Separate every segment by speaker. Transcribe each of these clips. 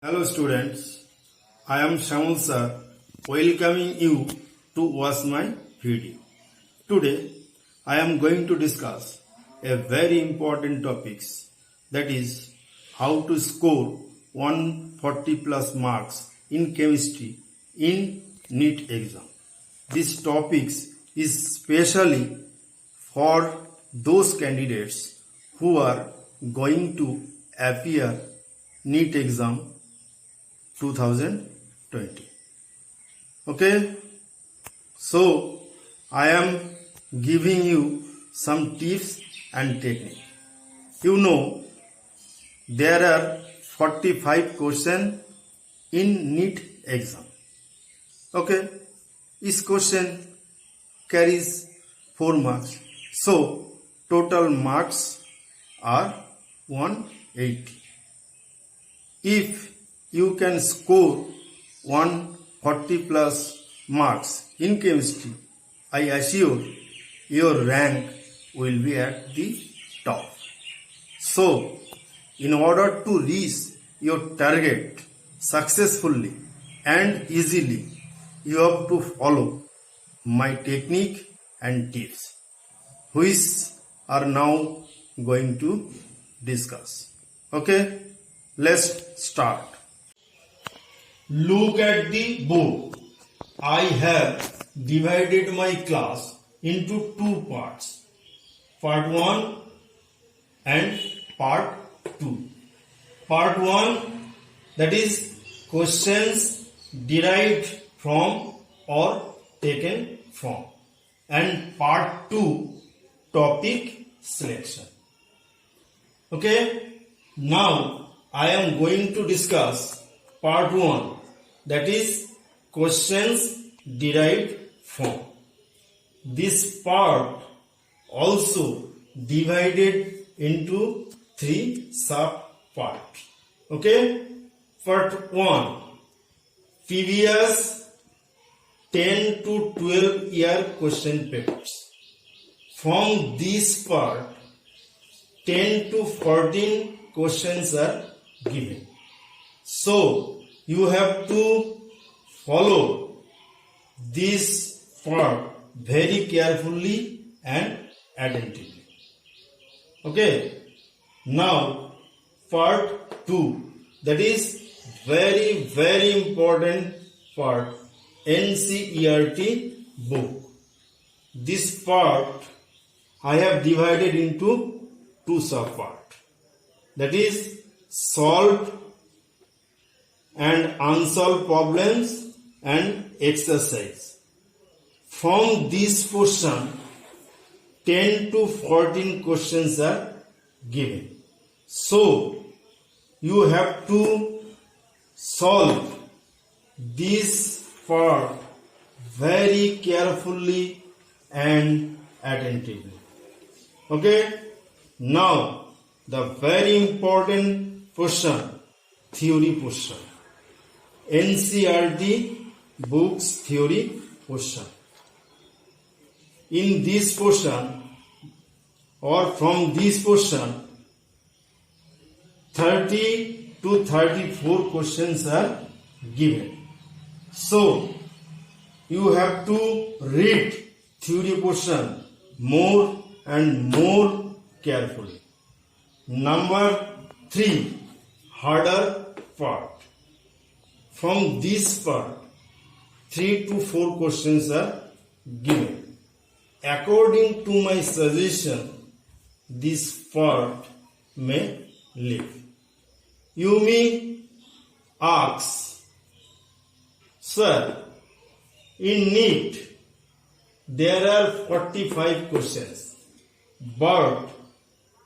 Speaker 1: Hello students, I am Shamul sir welcoming you to watch my video. Today I am going to discuss a very important topics, that is how to score 140 plus marks in chemistry in NEET exam. This topics is specially for those candidates who are going to appear NEET exam 2020. Okay, so I am giving you some tips and technique. You know, there are 45 questions in NEET exam. Okay, each question carries 4 marks, so total marks are 180. If you can score 140 plus marks in chemistry, I assure your rank will be at the top. So, in order to reach your target successfully and easily, you have to follow my technique and tips, which are now going to discuss. Okay, let's start. Look at the board. I have divided my class into 2 parts, part 1 and part 2. Part 1, that is questions derived from or taken from, and part 2, topic selection. Okay, now I am going to discuss part 1, that is questions derived from. This part also divided into 3 sub parts. Okay, part 1, previous 10 to 12 year question papers. From this part, 10 to 14 questions are given. So, you have to follow this part very carefully and attentively. Okay, now part 2, that is very important part, NCERT book. This part I have divided into 2 sub parts, that is solved and unsolved problems and exercise. From this portion, 10 to 14 questions are given. So, you have to solve this part very carefully and attentively. Okay? Now, the very important portion, theory portion. NCERT books theory portion. In this portion, or from this portion, 30 to 34 questions are given. So, you have to read theory portion more and more carefully. Number 3, harder part. From this part, 3 to 4 questions are given. According to my suggestion, this part may leave. You may ask, sir, in NEET there are 45 questions, but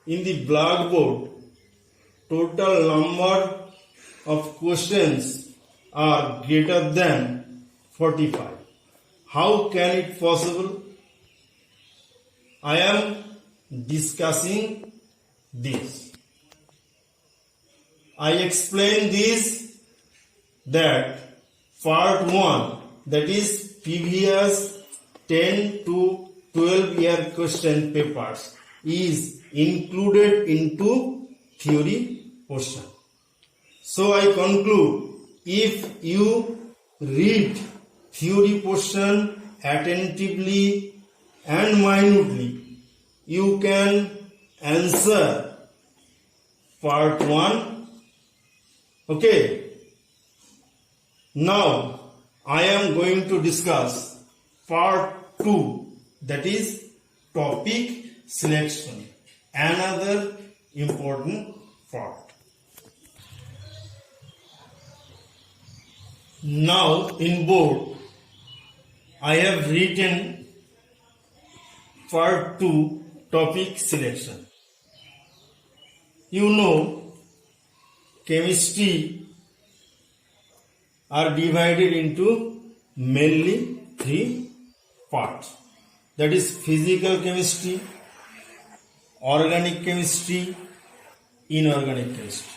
Speaker 1: in the blackboard total number of questions are greater than 45. How can it possible? I am discussing this. I explain this, that part 1, that is previous 10 to 12 year question papers, is included into theory portion. So I conclude, if you read theory portion attentively and minutely, you can answer part 1. Okay. Now I am going to discuss part 2, that is topic selection, another important part. Now in board I have written part 2, topic selection. You know, chemistry are divided into mainly 3 parts. That is physical chemistry, organic chemistry, inorganic chemistry.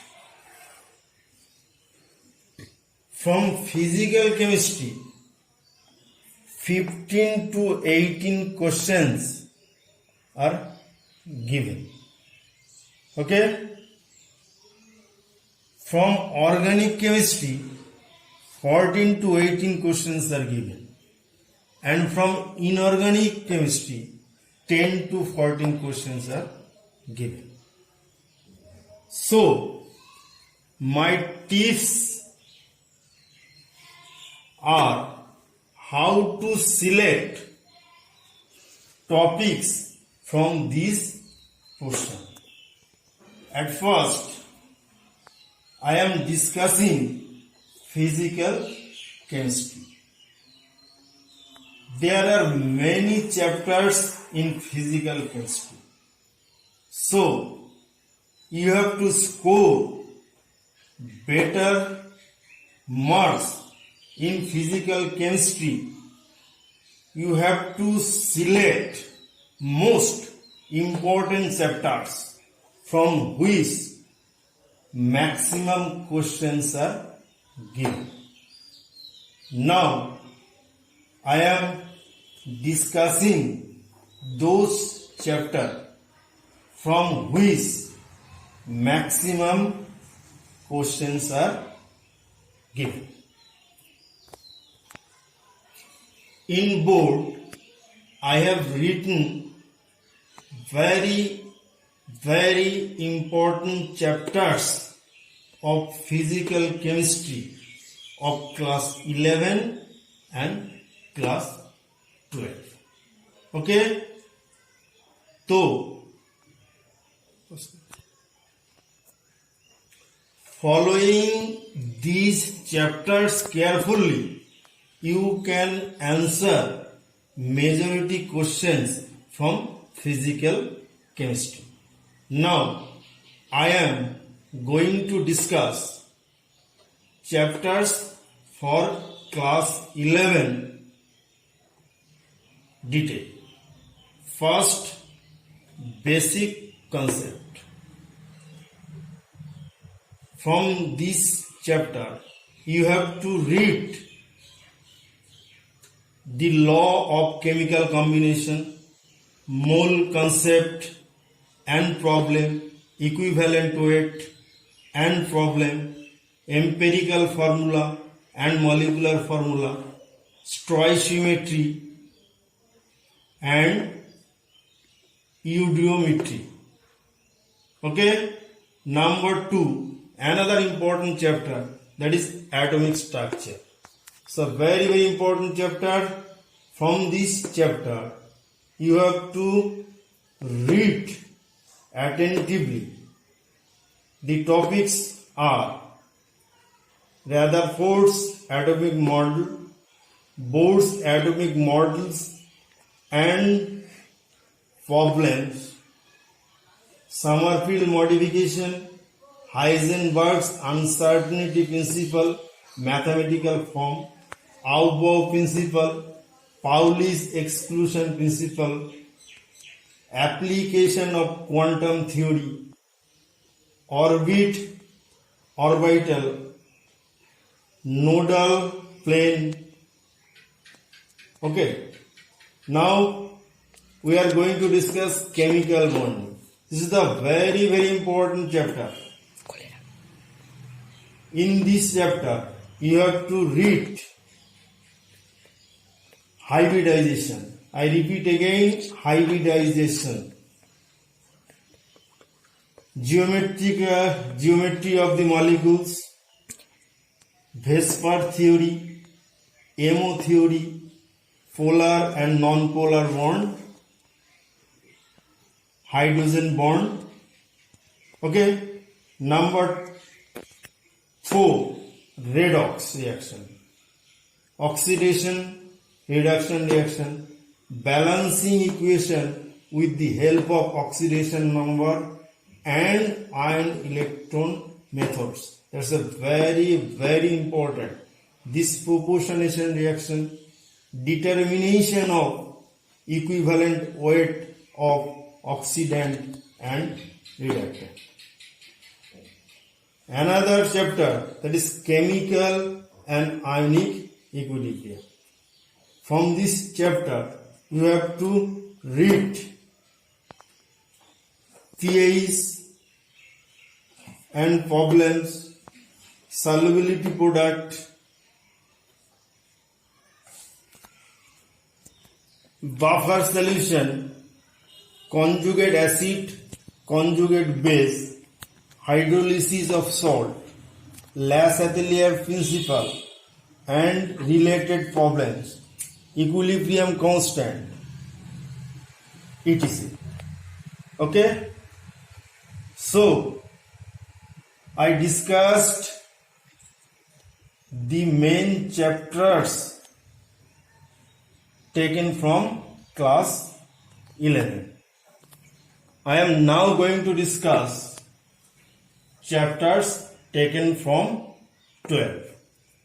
Speaker 1: From physical chemistry, 15 to 18 questions are given. Okay? From organic chemistry, 14 to 18 questions are given. And from inorganic chemistry, 10 to 14 questions are given. So, my tips are how to select topics from this portion. At first, I am discussing physical chemistry. There are many chapters in physical chemistry. So, you have to score better marks in physical chemistry. You have to select most important chapters from which maximum questions are given. Now, I am discussing those chapters from which maximum questions are given. In board, I have written very important chapters of physical chemistry of class 11 and class 12. Okay? So, following these chapters carefully, you can answer majority questions from physical chemistry. Now, I am going to discuss chapters for class 11 detail. First, basic concept. From this chapter, you have to read the law of chemical combination, mole concept and problem, equivalent weight and problem, empirical formula and molecular formula, stoichiometry and eudometry. Okay? Number 2, another important chapter, that is atomic structure. So very important chapter. From this chapter, you have to read attentively. The topics are Rutherford's atomic model, Bohr's atomic models and problems, Sommerfeld modification, Heisenberg's uncertainty principle, mathematical form, Aufbau principle, Pauli's exclusion principle, application of quantum theory, orbital, nodal plane. Okay. Now we are going to discuss chemical bonding. This is the very important chapter. In this chapter, you have to read hybridization. I repeat again, hybridization. Geometry of the molecules, Vesper theory, MO theory, polar and non-polar bond, hydrogen bond. Okay. Number 4, redox reaction, oxidation reduction reaction, balancing equation with the help of oxidation number and ion electron methods. That's a very important. This proportionation reaction, determination of equivalent weight of oxidant and reductant. Another chapter, that is chemical and ionic equilibrium. From this chapter, you have to read pH and problems, solubility product, buffer solution, conjugate acid, conjugate base, hydrolysis of salt, L'Atelier principle and related problems, equilibrium constant, etc. Okay? So, I discussed the main chapters taken from class 11. I am now going to discuss chapters taken from 12.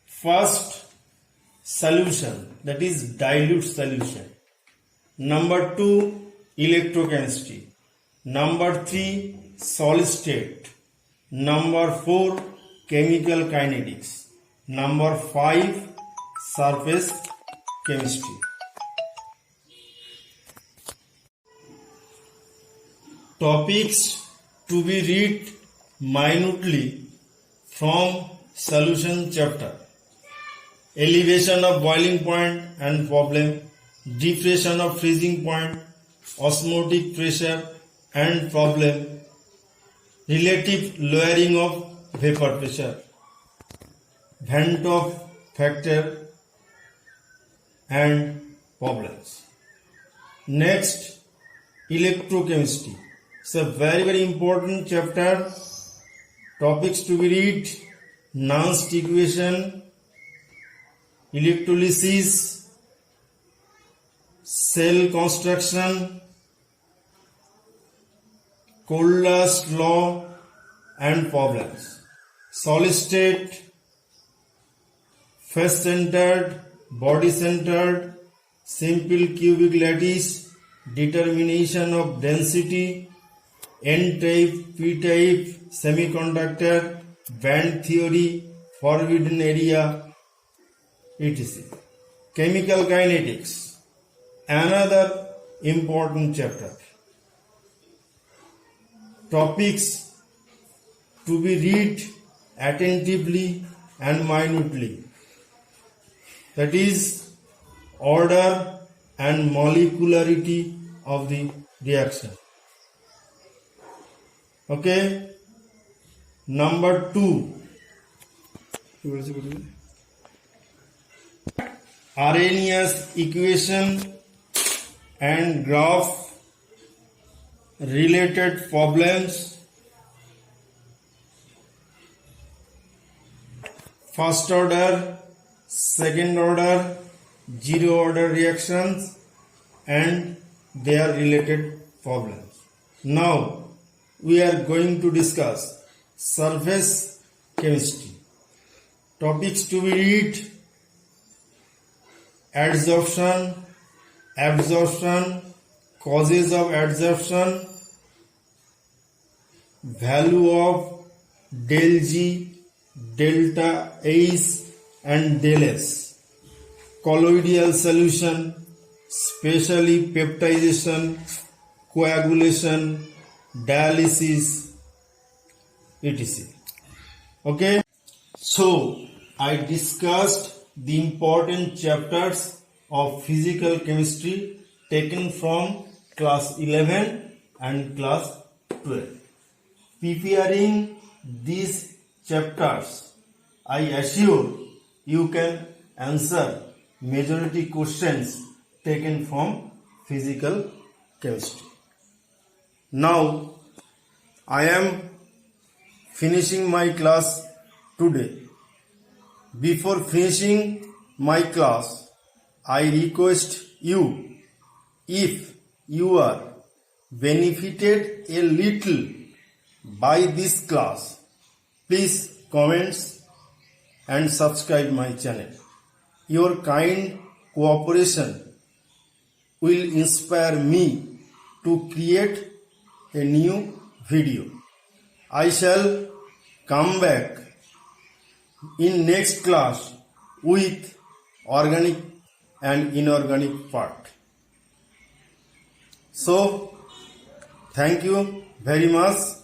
Speaker 1: First, solution, that is dilute solution. Number 2, electrochemistry. Number 3, solid state. Number 4, chemical kinetics. Number 5, surface chemistry. Topics to be read minutely from solution chapter: elevation of boiling point and problem, depression of freezing point, osmotic pressure and problem, relative lowering of vapor pressure, Van 't Hoff factor and problems. Next, electrochemistry. It's a very important chapter. Topics to be read: Nernst equation, electrolysis, cell construction, Cold's law and problems, solid state, face centered, body centered, simple cubic lattice, determination of density, N-type, P-type, semiconductor, band theory, forbidden area, etc. Chemical kinetics, another important chapter. Topics to be read attentively and minutely, that is order and molecularity of the reaction. Okay. Number 2, Arrhenius equation and graph, related problems, first order, second order, zero order reactions and their related problems. Now we are going to discuss surface chemistry. Topics to be read: adsorption, absorption, causes of adsorption, value of del G, delta H and del S, colloidal solution, specially peptidation, coagulation, dialysis, etc. Okay. So, I discussed the important chapters of physical chemistry taken from class 11 and class 12. Preparing these chapters, I assure you can answer majority questions taken from physical chemistry. Now, I am finishing my class today. Before finishing my class, I request you, if you are benefited a little by this class, please comments and subscribe my channel. Your kind cooperation will inspire me to create a new video. I shall come back in next class with organic and inorganic part. So, thank you very much.